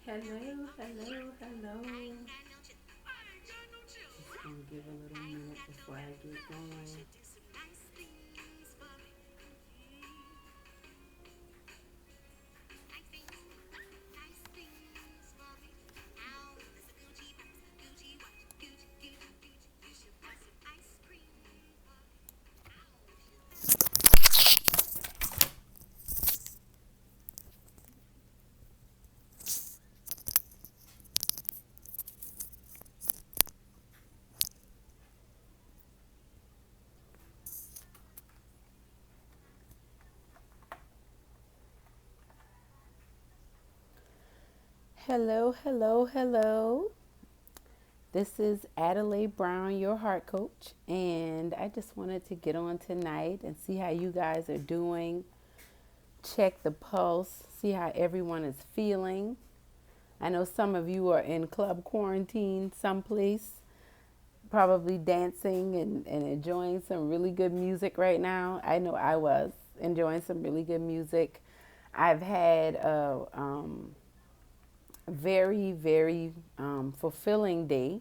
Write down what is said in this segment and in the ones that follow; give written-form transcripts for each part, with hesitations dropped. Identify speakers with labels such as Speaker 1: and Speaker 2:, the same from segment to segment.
Speaker 1: Hello, hello, hello. Just gonna give a little minute before I get going. Hello, hello, hello. This is Adelai Brown, your heart coach, and I just wanted to get on tonight and see how you guys are doing. Check the pulse, see how everyone is feeling. I know some of you are in club quarantine someplace, probably dancing and enjoying some really good music right now. I know I was enjoying some really good music. I've had a very, very fulfilling day,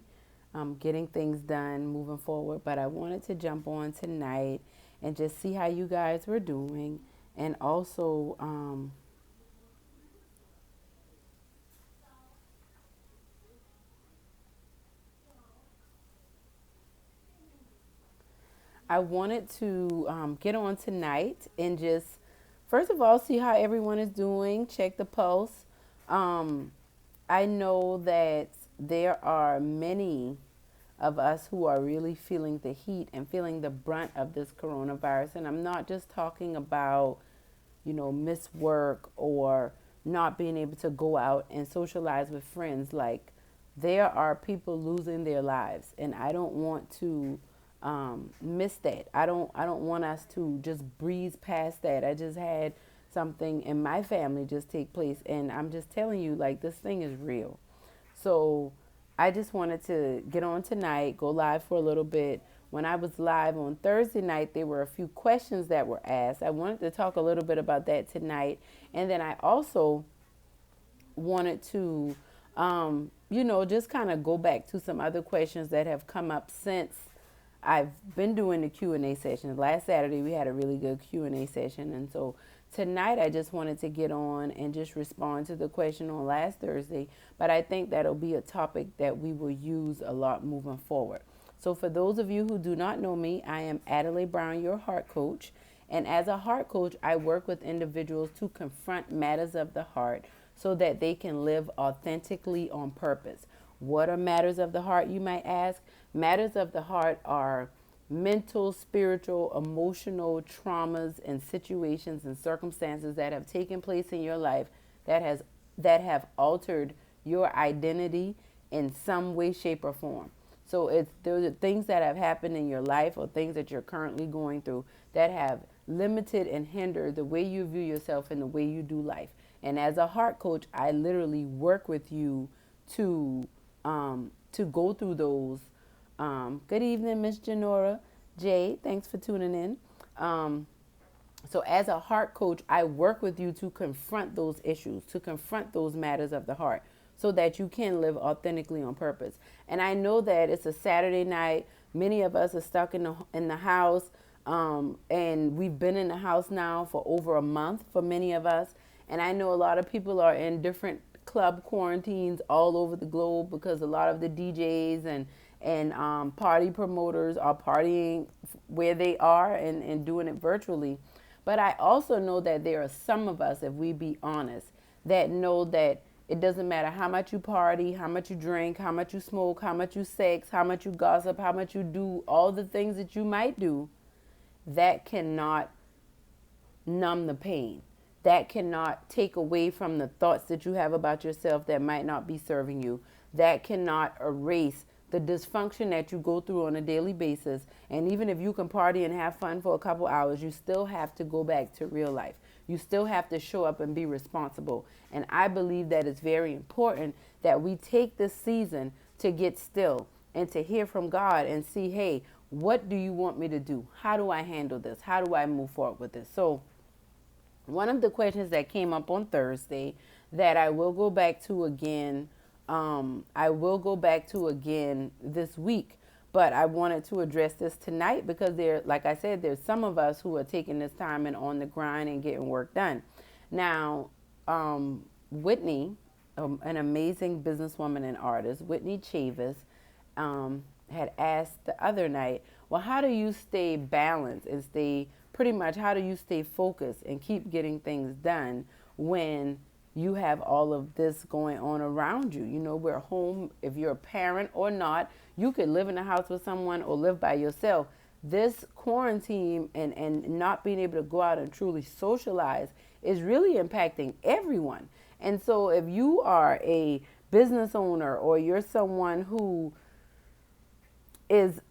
Speaker 1: getting things done, moving forward. But I wanted to jump on tonight and just see how you guys were doing. And also, I wanted to get on tonight and just, first of all, see how everyone is doing, check the pulse. Um, I know that there are many of us who are really feeling the heat and feeling the brunt of this coronavirus. And I'm not just talking about, missed work or not being able to go out and socialize with friends. Like, there are people losing their lives, and I don't want to miss that. I don't want us to just breeze past that. I just had something in my family just take place, and I'm just telling you, like, this thing is real. So I just wanted to get on tonight, go live for a little bit. When I was live on Thursday night, there were a few questions that were asked. I wanted to talk a little bit about that tonight. And then I also wanted to, just kind of go back to some other questions that have come up since I've been doing the Q&A sessions. Last Saturday we had a really good Q&A session, and so tonight I just wanted to get on and just respond to the question on last Thursday, but I think that'll be a topic that we will use a lot moving forward. So for those of you who do not know me, I am Adelai Brown, your heart coach, and as a heart coach, I work with individuals to confront matters of the heart so that they can live authentically on purpose. What are matters of the heart, you might ask? Matters of the heart are mental, spiritual, emotional traumas and situations and circumstances that have taken place in your life that have altered your identity in some way, shape, or form. So it's those are things that have happened in your life or things that you're currently going through that have limited and hindered the way you view yourself and the way you do life. And as a heart coach, I literally work with you to to go through those. Good evening, Miss Janora. Jay, thanks for tuning in. Um, so, as a heart coach, I work with you to confront those issues, to confront those matters of the heart, so that you can live authentically on purpose. And I know that it's a Saturday night. Many of us are stuck in the house, and we've been in the house now for over a month for many of us. And I know a lot of people are in different club quarantines all over the globe because a lot of the DJs and party promoters are partying where they are and doing it virtually. But I also know that there are some of us, if we be honest, that know that it doesn't matter how much you party, how much you drink, how much you smoke, how much you sex, how much you gossip, how much you do all the things that you might do, that cannot numb the pain. That cannot take away from the thoughts that you have about yourself that might not be serving you. That cannot erase the dysfunction that you go through on a daily basis. And even if you can party and have fun for a couple hours, you still have to go back to real life. You still have to show up and be responsible. And I believe that it's very important that we take this season to get still and to hear from God and see, hey, what do you want me to do? How do I handle this? How do I move forward with this? So one of the questions that came up on Thursday that I will go back to again. I will go back to again this week. But I wanted to address this tonight because like I said, there's some of us who are taking this time and on the grind and getting work done. Now, Whitney, an amazing businesswoman and artist, Whitney Chavis, had asked the other night, well, how do you stay balanced and how do you stay focused and keep getting things done when you have all of this going on around you? You know, we're home. If you're a parent or not, you could live in a house with someone or live by yourself. This quarantine and not being able to go out and truly socialize is really impacting everyone. And so if you are a business owner or you're someone who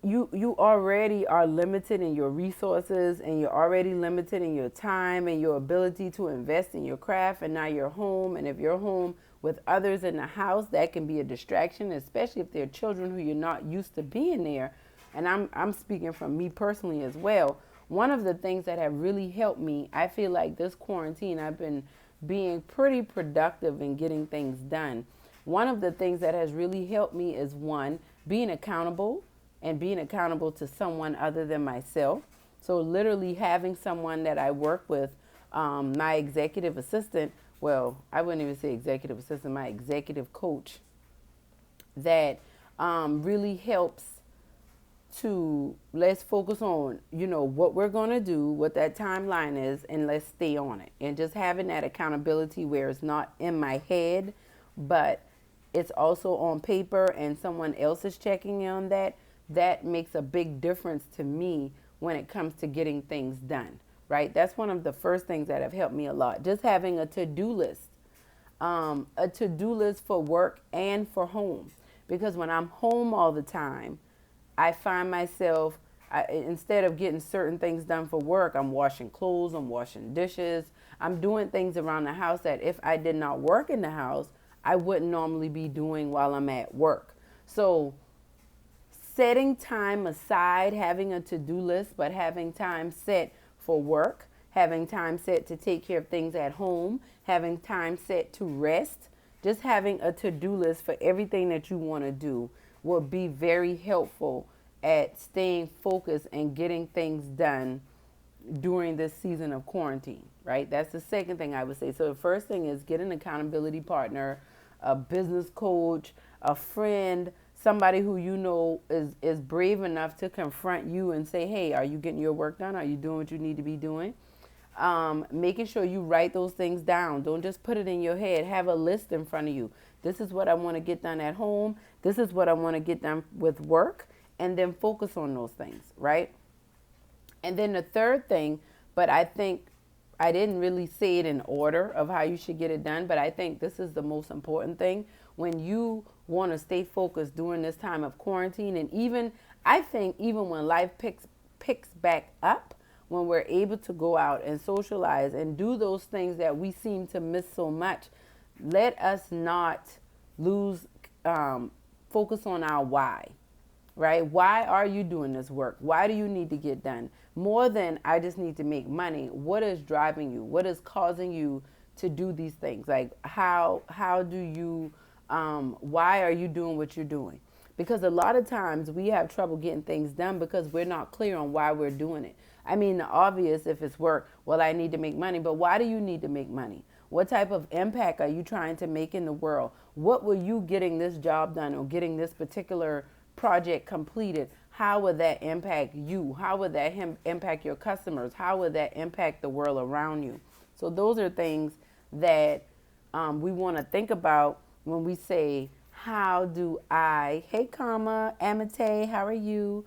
Speaker 1: you already are limited in your resources and you're already limited in your time and your ability to invest in your craft, and now you're home, and if you're home with others in the house, that can be a distraction, especially if they're children who you're not used to being there. And I'm speaking from me personally as well. One of the things that have really helped me, I feel like this quarantine, I've been being pretty productive in getting things done. One of the things that has really helped me is, one, being accountable, and being accountable to someone other than myself. So literally having someone that I work with, my executive assistant, well, I wouldn't even say executive assistant, my executive coach, that really helps to, let's focus on, what we're going to do, what that timeline is, and let's stay on it. And just having that accountability where it's not in my head, but it's also on paper and someone else is checking in on that makes a big difference to me when it comes to getting things done, right? That's one of the first things that have helped me a lot. Just having a to-do list, for work and for home. Because when I'm home all the time, I find myself, instead of getting certain things done for work, I'm washing clothes, I'm washing dishes, I'm doing things around the house that if I did not work in the house, I wouldn't normally be doing while I'm at work. So setting time aside, having a to-do list, but having time set for work, having time set to take care of things at home, having time set to rest, just having a to-do list for everything that you want to do will be very helpful at staying focused and getting things done during this season of quarantine, right? That's the second thing I would say. So the first thing is get an accountability partner, a business coach, a friend, somebody who is brave enough to confront you and say, hey, are you getting your work done? Are you doing what you need to be doing? Making sure you write those things down. Don't just put it in your head. Have a list in front of you. This is what I want to get done at home. This is what I want to get done with work. And then focus on those things, right? And then the third thing, but I think I didn't really say it in order of how you should get it done, but I think this is the most important thing. When you want to stay focused during this time of quarantine, and I think even when life picks back up, when we're able to go out and socialize and do those things that we seem to miss so much, let us not lose focus on our why, right? Why are you doing this work? Why do you need to get done? More than I just need to make money, what is driving you? What is causing you to do these things? Like how do you, why are you doing what you're doing? Because a lot of times we have trouble getting things done because we're not clear on why we're doing it. I mean, the obvious, if it's work, well, I need to make money, but why do you need to make money? What type of impact are you trying to make in the world? What will you getting this job done or getting this particular project completed? How would that impact you? How would that impact your customers? How would that impact the world around you? So those are things that we want to think about when we say, how do I, hey, Amate, how are you?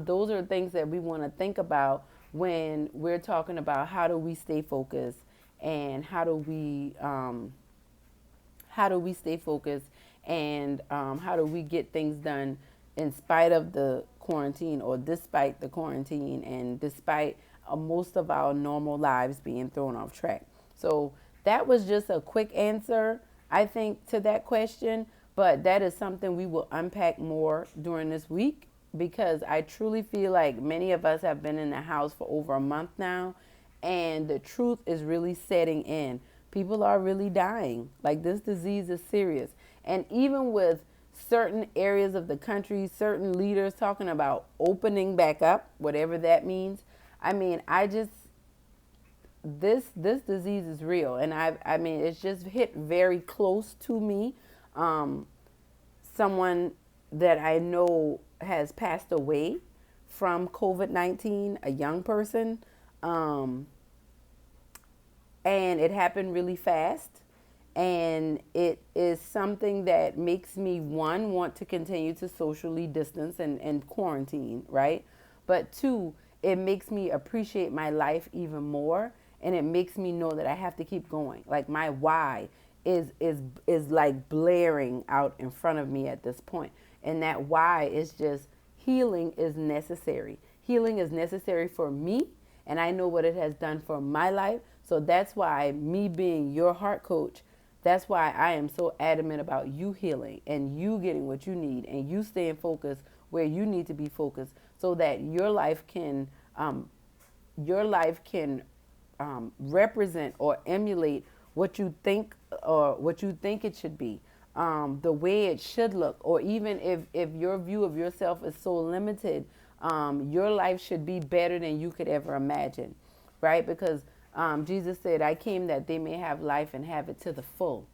Speaker 1: Those are things that we want to think about when we're talking about how do we stay focused and how do we stay focused and how do we get things done in spite of the quarantine or despite the quarantine and despite most of our normal lives being thrown off track. So that was just a quick answer, I think, to that question, but that is something we will unpack more during this week because I truly feel like many of us have been in the house for over a month now, and the truth is really setting in. People are really dying. Like, this disease is serious. And even with certain areas of the country, certain leaders talking about opening back up, whatever that means. I mean, this disease is real, and I mean, it's just hit very close to me. Um, Someone that I know has passed away from COVID-19, a young person, um, and it happened really fast. And it is something that makes me, one, want to continue to socially distance and quarantine, right? But two, it makes me appreciate my life even more, and it makes me know that I have to keep going. Like, my why is like blaring out in front of me at this point. And that why is just, healing is necessary. Healing is necessary for me, and I know what it has done for my life. So that's why, me being your heart coach, that's why I am so adamant about you healing and you getting what you need and you staying focused where you need to be focused, so that um, your life can represent or emulate what you think, or what you think it should be, the way it should look. Or even if your view of yourself is so limited, your life should be better than you could ever imagine, right? Because Jesus said, I came that they may have life and have it to the full.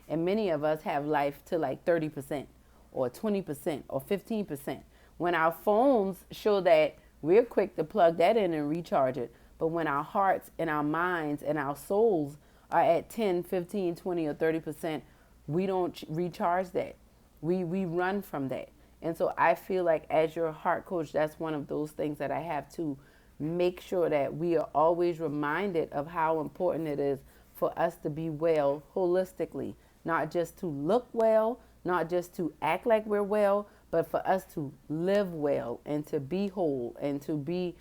Speaker 1: And many of us have life to like 30% or 20% or 15%. When our phones show that, we're quick to plug that in and recharge it. But when our hearts and our minds and our souls are at 10, 15, 20, or 30%, we don't recharge that. We run from that. And so I feel like, as your heart coach, that's one of those things that I have to make sure that we are always reminded of how important it is for us to be well holistically, not just to look well, not just to act like we're well, but for us to live well and to be whole and to be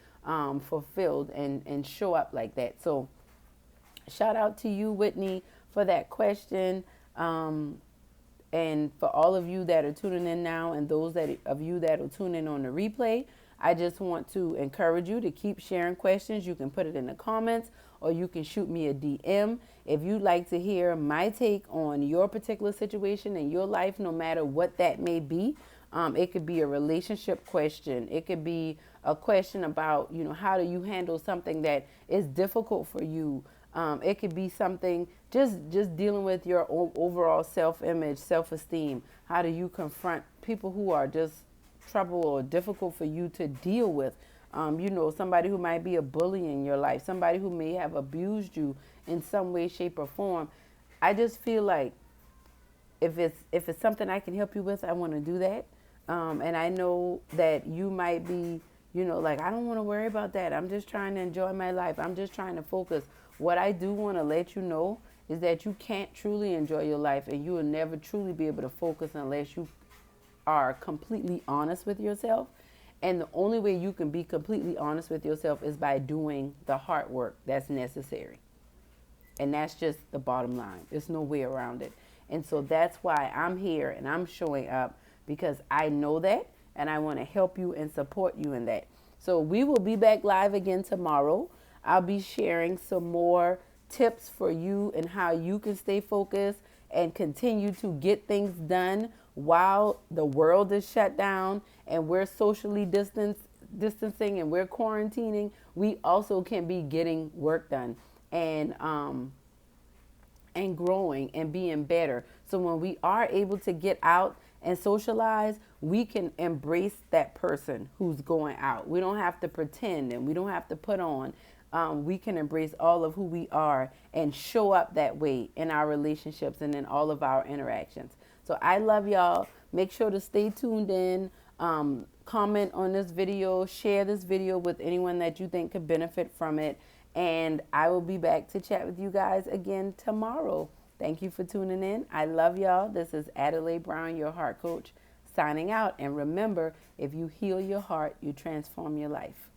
Speaker 1: fulfilled and show up like that. So shout out to you, Whitney, for that question. And for all of you that are tuning in now, and those of you that will tune in on the replay, I just want to encourage you to keep sharing questions. You can put it in the comments, or you can shoot me a DM. If you'd like to hear my take on your particular situation in your life, no matter what that may be, it could be a relationship question. It could be a question about, how do you handle something that is difficult for you. It could be something just dealing with your overall self-image, self-esteem. How do you confront people who are just trouble or difficult for you to deal with? Somebody who might be a bully in your life, somebody who may have abused you in some way, shape, or form. I just feel like, if it's something I can help you with, I want to do that. And I know that you might be, like, I don't want to worry about that. I'm just trying to enjoy my life. I'm just trying to focus. What I do want to let you know is that you can't truly enjoy your life, and you will never truly be able to focus unless you are completely honest with yourself. And the only way you can be completely honest with yourself is by doing the hard work that's necessary. And that's just the bottom line. There's no way around it. And so that's why I'm here and I'm showing up, because I know that, and I want to help you and support you in that. So we will be back live again tomorrow. I'll be sharing some more tips for you and how you can stay focused and continue to get things done while the world is shut down and we're socially distancing and we're quarantining. We also can be getting work done and growing and being better. So when we are able to get out and socialize, we can embrace that person who's going out. We don't have to pretend and we don't have to put on. We can embrace all of who we are and show up that way in our relationships and in all of our interactions. So I love y'all. Make sure to stay tuned in. Comment on this video. Share this video with anyone that you think could benefit from it. And I will be back to chat with you guys again tomorrow. Thank you for tuning in. I love y'all. This is Adelai Brown, your heart coach, signing out. And remember, if you heal your heart, you transform your life.